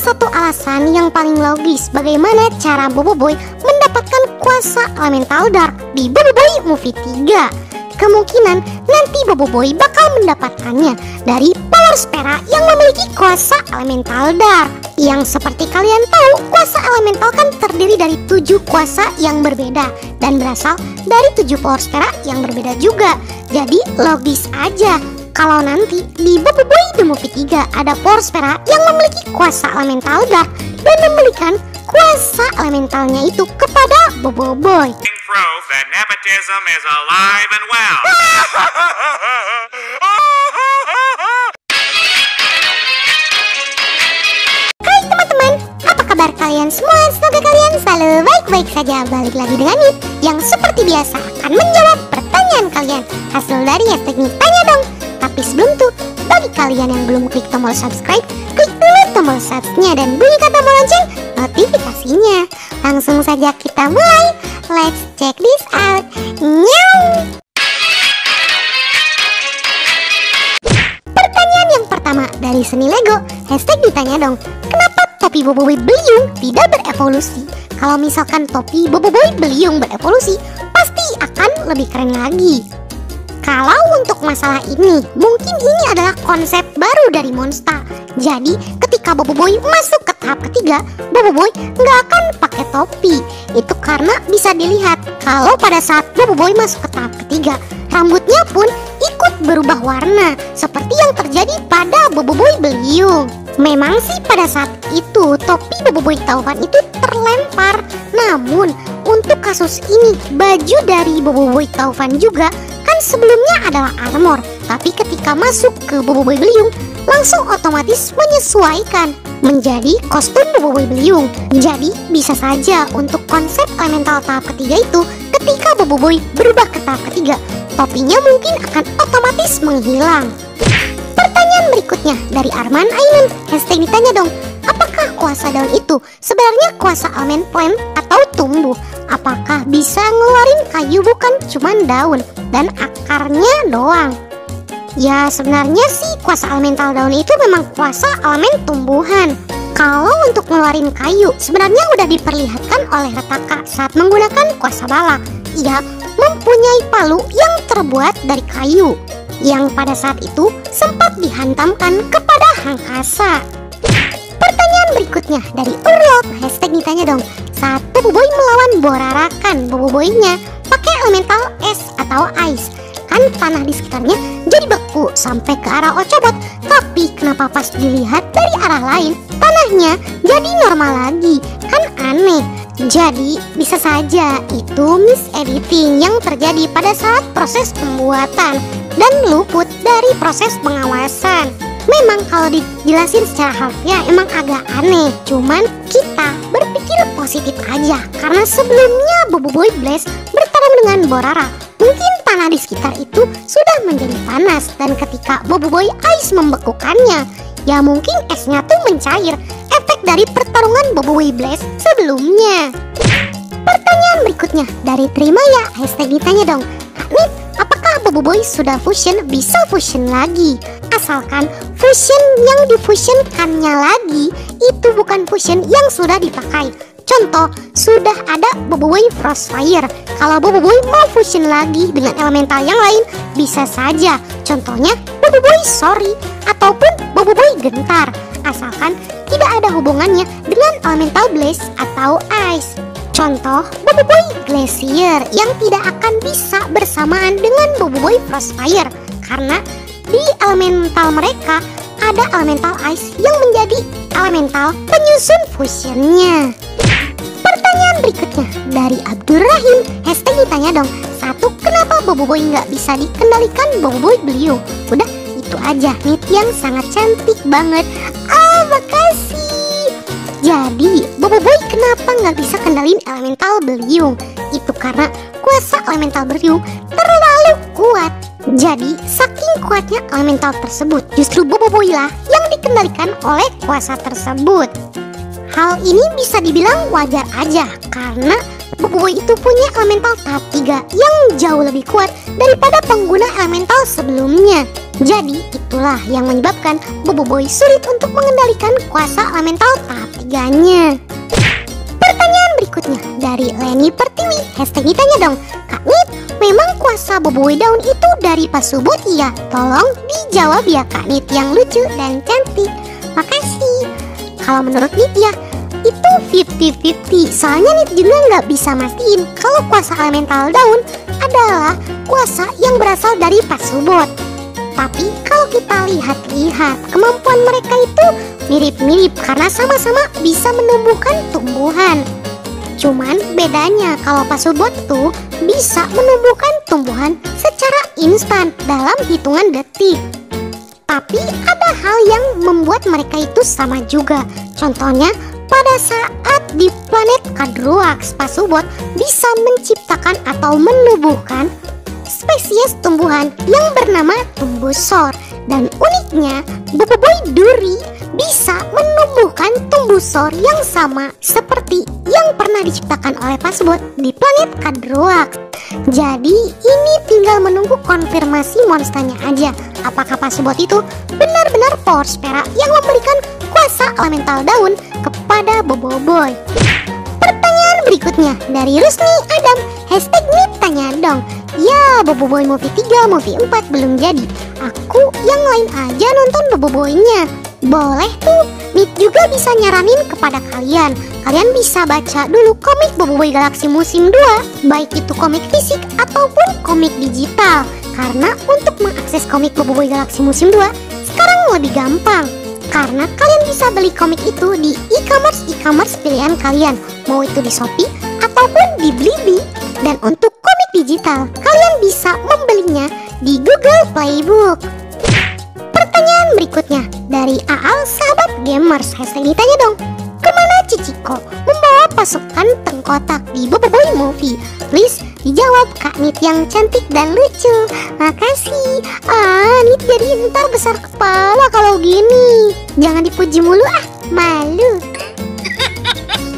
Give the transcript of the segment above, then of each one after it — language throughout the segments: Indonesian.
satu alasan yang paling logis bagaimana cara Boboiboy mendapatkan kuasa elemental dark di Boboiboy Movie 3. Kemungkinan nanti Boboiboy bakal mendapatkannya dari Power Spera yang memiliki kuasa elemental dark. Yang seperti kalian tahu, kuasa elemental kan terdiri dari 7 kuasa yang berbeda dan berasal dari 7 Power Spera yang berbeda juga. Jadi logis aja kalau nanti di Boboiboy The Movie 3 ada Power Spera yang memiliki kuasa elemental dark dan memberikan kuasa elementalnya itu kepada Boboiboy. Prove that nepotism is alive and well. Hai teman-teman, apa kabar kalian semua? Semoga kalian selalu baik-baik saja. Balik lagi dengan Nit yang seperti biasa akan menjawab pertanyaan kalian hasil dari hashtag Nit Tanya Dong. Tapi sebelum itu, bagi kalian yang belum klik tombol subscribe, klik dulu tombol subscribe-nya dan bunyikan tombol lonceng notifikasinya. Langsung saja kita mulai. Let's check this out. Nyong. Pertanyaan yang pertama dari Seni Lego. Hashtag ditanya dong, kenapa topi Boboiboy Beliung tidak berevolusi? Kalau misalkan topi Boboiboy Beliung berevolusi, pasti akan lebih keren lagi. Kalau untuk masalah ini, mungkin ini adalah konsep baru dari Monsta. Jadi ketika Boboiboy masuk ke tahap ketiga, Boboiboy nggak akan pakai topi. Itu karena bisa dilihat kalau pada saat Boboiboy masuk ke tahap ketiga, rambutnya pun ikut berubah warna seperti yang terjadi pada Boboiboy Beliung. Memang sih pada saat itu topi Boboiboy Taufan itu terlempar. Namun untuk kasus ini, baju dari Boboiboy Taufan juga kan sebelumnya adalah armor, tapi ketika masuk ke Boboiboy Beliung langsung otomatis menyesuaikan menjadi kostum Boboiboy Beliung. Jadi bisa saja untuk konsep elemental tahap ketiga itu, ketika Boboiboy berubah ke tahap ketiga, topinya mungkin akan otomatis menghilang. Pertanyaan berikutnya dari Arman Ainun. Hashtag ditanya dong, apakah kuasa daun itu sebenarnya kuasa elemen plant atau tumbuh? Apakah bisa ngeluarin kayu bukan cuman daun dan akarnya doang? Ya sebenarnya sih kuasa elemental daun itu memang kuasa elemen tumbuhan. Kalau untuk ngeluarin kayu sebenarnya udah diperlihatkan oleh Rataka saat menggunakan kuasa bala. Ia mempunyai palu yang terbuat dari kayu yang pada saat itu sempat dihantamkan kepada Hangkasa. Pertanyaan berikutnya dari Urlot. Hashtag ditanya dong, saat Boboiboy melawan Borarakan, Boboiboynya pakai elemental es atau ice, kan tanah di sekitarnya jadi beku sampai ke arah Ochobot. Tapi kenapa pas dilihat dari arah lain tanahnya jadi normal lagi? Kan aneh. Jadi bisa saja itu misediting yang terjadi pada saat proses pembuatan dan luput dari proses pengawasan. Memang kalau dijelasin secara harfiah emang agak aneh, cuman kita berpikir positif aja karena sebelumnya Boboiboy Blaze bertarung dengan Borara. Mungkin tanah di sekitar itu sudah menjadi panas dan ketika Boboiboy Ice membekukannya, ya mungkin esnya tuh mencair, efek dari pertarungan Boboiboy Blaze sebelumnya. Pertanyaan berikutnya dari Trimaya. Hashtag ditanya dong, Kak Nit, apakah Boboiboy sudah fusion bisa fusion lagi? Asalkan fusion yang difusionkannya lagi itu bukan fusion yang sudah dipakai. Contoh, sudah ada Boboiboy Frostfire. Kalau Boboiboy mau fusion lagi dengan elemental yang lain, bisa saja. Contohnya Boboiboy Sori ataupun Boboiboy Gentar. Asalkan tidak ada hubungannya dengan elemental Blaze atau Ice. Contoh, Boboiboy Glacier yang tidak akan bisa bersamaan dengan Boboiboy Frostfire karena di elemental mereka ada elemental ice yang menjadi elemental penyusun fusionnya. Pertanyaan berikutnya dari Abdurrahim. Hashtag ditanya dong, satu, kenapa Boboiboy nggak bisa dikendalikan Boboiboy Beliung? Udah itu aja, Nit yang sangat cantik banget. Makasih. Jadi Boboiboy kenapa nggak bisa kendalin elemental Beliung? Itu karena kuasa elemental Beliung terlalu kuat. Jadi saking kuatnya elemental tersebut, justru Boboiboy lah yang dikendalikan oleh kuasa tersebut. Hal ini bisa dibilang wajar aja karena Boboiboy itu punya elemental tahap 3 yang jauh lebih kuat daripada pengguna elemental sebelumnya. Jadi itulah yang menyebabkan Boboiboy sulit untuk mengendalikan kuasa elemental tahap 3-nya. Pertanyaan berikutnya dari Leni Pertiwi. Hashtag ditanya dong, Kak Nit, memang kuasa Boboiboy daun itu dari Pasubot iya? Tolong dijawab ya Kak Nit yang lucu dan cantik. Makasih. Kalau menurut Nit ya, itu 50-50. Soalnya Nit juga nggak bisa mastiin kalau kuasa elemental daun adalah kuasa yang berasal dari Pasubot. Tapi kalau kita lihat-lihat, kemampuan mereka itu mirip-mirip karena sama-sama bisa menumbuhkan tumbuhan. Cuman bedanya kalau Pasubot tuh bisa menumbuhkan tumbuhan secara instan dalam hitungan detik. Tapi ada hal yang membuat mereka itu sama juga. Contohnya pada saat di planet Kadroax, Pasubot bisa menciptakan atau menumbuhkan spesies tumbuhan yang bernama tumbusor. Dan uniknya, Boboiboy duri bisa menumbuhkan tumbusor yang sama seperti yang pernah diciptakan oleh Pasubot di planet Kadroax. Jadi ini tinggal menunggu konfirmasi monsternya aja. Apakah Pasubot itu benar-benar power spera yang memberikan kuasa elemental daun kepada Boboiboy? Pertanyaan berikutnya dari Rusni Adam. Hashtag Nit tanya dong. Ya, Boboiboy movie 3, movie 4 belum jadi. Aku yang lain aja nonton Boboiboy-nya. Boleh tuh, Nit juga bisa nyaranin kepada kalian. Kalian bisa baca dulu komik Boboiboy Galaxy musim 2, baik itu komik fisik ataupun komik digital. Karena untuk mengakses komik Boboiboy Galaxy musim 2 sekarang lebih gampang. Karena kalian bisa beli komik itu di e-commerce pilihan kalian, mau itu di Shopee ataupun di Blibli. Dan untuk komik digital, kalian bisa membelinya di Google Playbook. Pertanyaan berikutnya dari Aal Sahabat Gamers. Hashtag ditanya dong, kemana Cichiko membawa pasukan tengkotak di Boboiboy movie? Please dijawab Kak Nit yang cantik dan lucu. Makasih. Nit jadi ntar besar kepala kalau gini. Jangan dipuji mulu malu.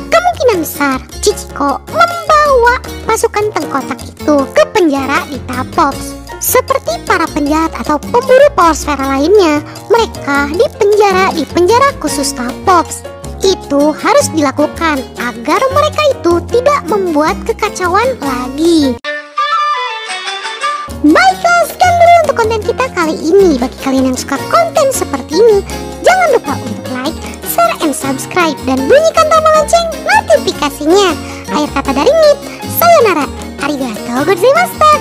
Kemungkinan besar Cichiko membawa pasukan tengkotak itu ke penjara di Tapops. Seperti para penjahat atau pemburu power sfera lainnya, mereka dipenjara di penjara khusus Tapops. Itu harus dilakukan agar mereka itu tidak membuat kekacauan lagi. Baiklah, sekian dulu untuk konten kita kali ini. Bagi kalian yang suka konten seperti ini, jangan lupa untuk like, share, and subscribe, dan bunyikan tombol lonceng notifikasinya. Akhir kata dari Nit, sayonara, arigatou gozaimashita,